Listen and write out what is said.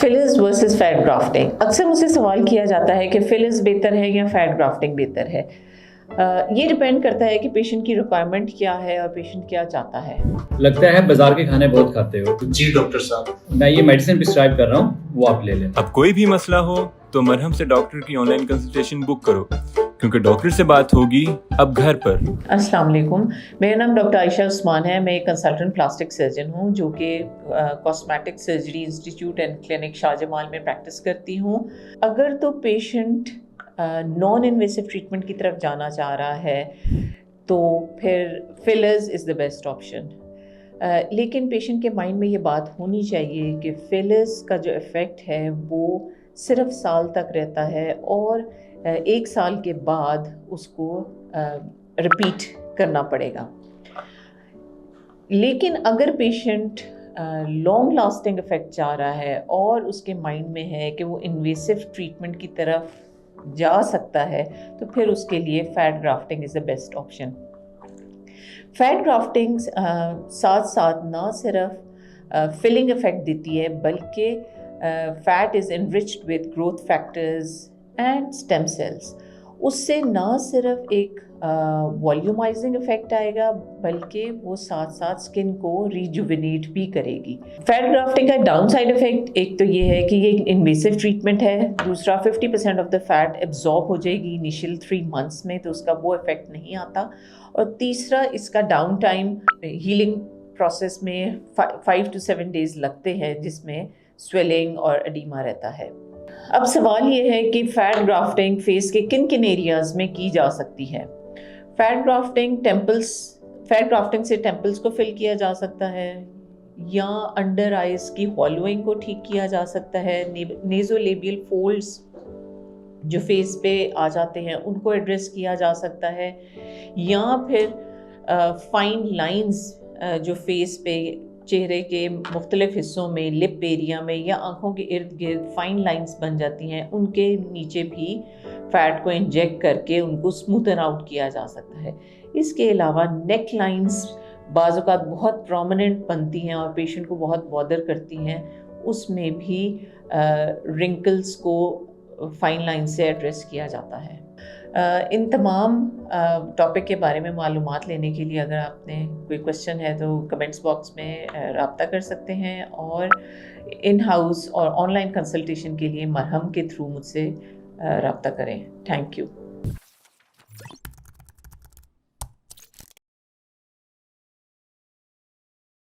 Fillers versus fat grafting. अक्सर मुझसे सवाल किया जाता है कि फिलर्स बेहतर है या फैट ग्राफ्टिंग बेहतर है। ये डिपेंड करता है कि पेशेंट की रिक्वायरमेंट क्या है और पेशेंट क्या चाहता है। लगता है बाजार के खाने बहुत खाते हो। जी डॉक्टर साहब, मैं ये मेडिसिन प्रिस्क्राइब कर रहा हूँ, वो आप ले लें। अब कोई भी मसला हो तो मरहम से डॉक्टर की ऑनलाइन कंसल्टेशन बुक करो, क्योंकि डॉक्टर से बात होगी अब घर पर। अस्सलाम वालेकुम, मेरा नाम डॉक्टर आयशा उस्मान है। मैं एक कंसल्टेंट प्लास्टिक सर्जन हूँ जो कि cosmetic surgery institute and clinic Shahjamal में प्रैक्टिस करती हूँ। अगर तो पेशेंट नॉन इन्वेसिव ट्रीटमेंट की तरफ जाना चाह रहा है तो फिर fillers is the best option. लेकिन पेशेंट के माइंड में ये बात होनी चाहिए कि फिलर्स का जो इफ़ेक्ट है वो सिर्फ साल तक रहता है और 1 साल के बाद उसको रिपीट करना पड़ेगा। लेकिन अगर पेशेंट लॉन्ग लास्टिंग इफ़ेक्ट चाह रहा है और उसके माइंड में है कि वो इन्वेसिव ट्रीटमेंट की तरफ जा सकता है तो फिर उसके लिए fat grafting is the best option. Fat grafting साथ साथ ना सिर्फ फिलिंग इफ़ेक्ट देती है बल्कि fat is enriched with growth factors and stem cells. उससे ना सिर्फ एक वॉल्यूमाइजिंग इफेक्ट आएगा बल्कि वो साथ साथ स्किन को रिजुविनेट भी करेगी। फैट ग्राफ्टिंग का डाउन साइड इफेक्ट एक तो ये है कि ये इन्वेसिव ट्रीटमेंट है, दूसरा 50% ऑफ द फैट एब्जॉर्ब हो जाएगी इनिशियल 3 मंथ्स में, तो उसका वो इफेक्ट नहीं आता, और तीसरा इसका डाउन टाइम हीलिंग प्रोसेस में 5 to 7 डेज लगते हैं जिसमें स्वेलिंग और एडिमा रहता है। अब सवाल ये है कि फैट ग्राफ्टिंग फेस के किन किन एरियाज़ में की जा सकती है। फैट ग्राफ्टिंग से टेम्पल्स को फिल किया जा सकता है या अंडर आइज की हॉलोइंग को ठीक किया जा सकता है, नेज़ोलेबियल फोल्ड्स जो फेस पे आ जाते हैं उनको एड्रेस किया जा सकता है, या फिर फाइन लाइंस जो फेस पे चेहरे के मुख्तलिफ हिस्सों में, लिप एरिया में या आँखों के इर्द गिर्द फाइन लाइंस बन जाती हैं, उनके नीचे भी फैट को इंजेक्ट करके उनको स्मूथन आउट किया जा सकता है। इसके अलावा नेक लाइंस बाज़ औक़ात बहुत प्रोमिनेंट बनती हैं और पेशेंट को बहुत बॉदर करती हैं, उसमें भी रिंकल्स को फाइन लाइन से एड्रेस किया जाता है। इन तमाम टॉपिक के बारे में मालूमात लेने के लिए अगर आपने कोई क्वेश्चन है तो कमेंट्स बॉक्स में रब्ता कर सकते हैं, और इन हाउस और ऑनलाइन कंसल्टेशन के लिए मरहम के थ्रू मुझसे रब्ता करें। Thank you.